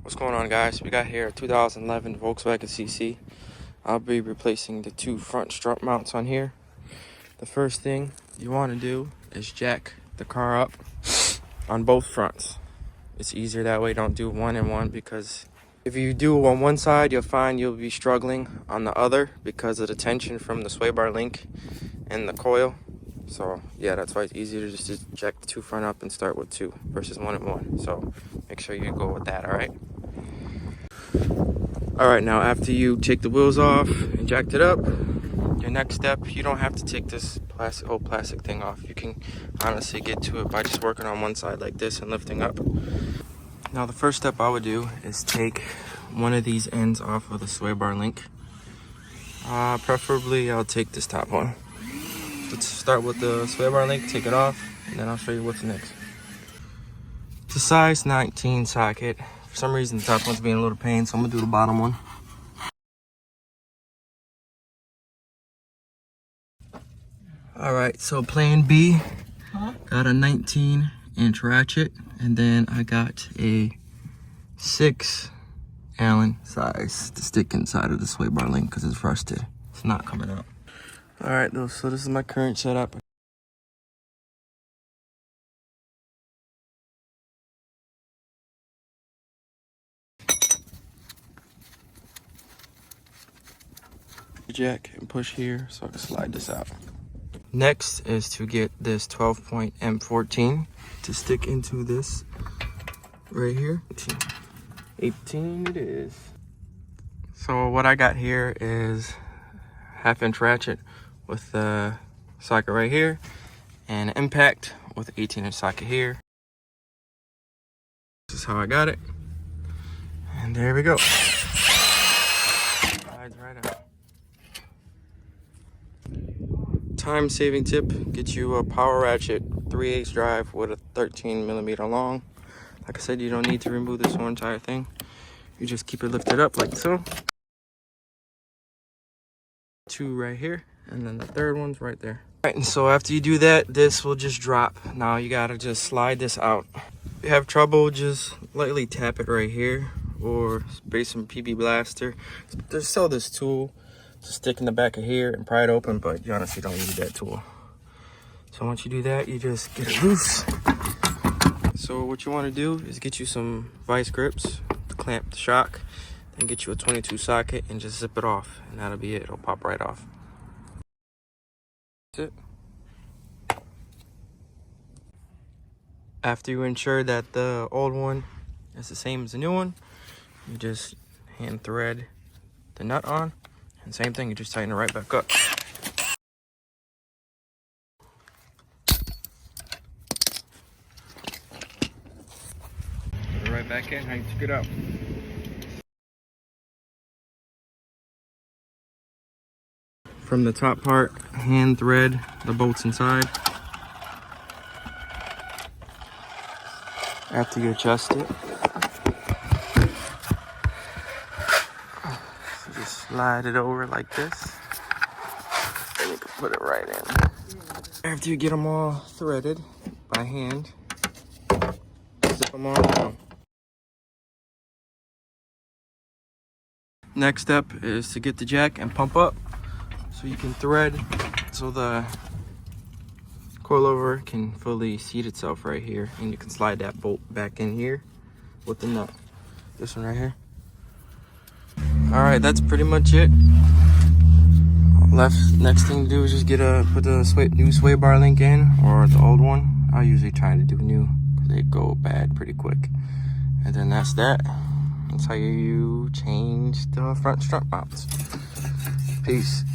What's going on, guys? We got here a 2011 Volkswagen CC. I'll be replacing the two front strut mounts on here. The first thing you want to do is jack the car up on both fronts. It's easier that way. Don't do one and one, because if you do on one side, you'll find you'll be struggling on the other because of the tension from the sway bar link and the coil. So yeah, that's why it's easier to just jack the two front up and start with two versus one and one. So make sure you go with that. All right, now after you take the wheels off and jacked it up, your next step, you don't have to take this old plastic thing off. You can honestly get to it by just working on one side like this and lifting up. Now the first step I would do is take one of these ends off of the sway bar link. Preferably I'll take this top one. Let's start with the sway bar link, take it off, and then I'll show you what's next. It's a size 19 socket. For some reason the top one's being a little pain, so I'm gonna do the bottom one. All right, so plan B, got a 19-inch ratchet, and then I got a 6 Allen size to stick inside of the sway bar link because it's rusted. It's not coming out. All right, so this is my current setup. Jack and push here so I can slide this out. Next is to get this 12-point M14 to stick into this right here. 18 it is. So what I got here is 1/2-inch ratchet with the socket right here and an impact with an 18-inch socket here. This is how I got it. And there we go. Slides right out. Time saving tip, get you a power ratchet 3/8 drive with a 13mm long. Like I said, you don't need to remove this whole entire thing. You just keep it lifted up like so. 2 right here, and then the third one's right there. All right, and so after you do that, this will just drop. Now you gotta just slide this out. If you have trouble, just lightly tap it right here or spray some PB Blaster. Just sell this tool to stick in the back of here and pry it open, but you honestly don't need that tool. So once you do that, you just get it loose. So what you want to do is get you some vice grips to clamp the shock, then get you a 22 socket and just zip it off, and that'll be it. It'll pop right off. That's it. After you ensure that the old one is the same as the new one, you just hand thread the nut on, and same thing, you just tighten it right back up. Put it right back in how you took it out. From the top part, hand thread the bolts inside. After you adjust it, so just slide it over like this, and you can put it right in. After you get them all threaded by hand, zip them all down. Next step is to get the jack and pump up so you can thread, so the coilover can fully seat itself right here, and you can slide that bolt back in here with the nut. This one right here. All right, that's pretty much it. Next thing to do is just put the new sway bar link in, or the old one. I usually try to do new because they go bad pretty quick. And then that's that. That's how you change the front strut mounts. Peace.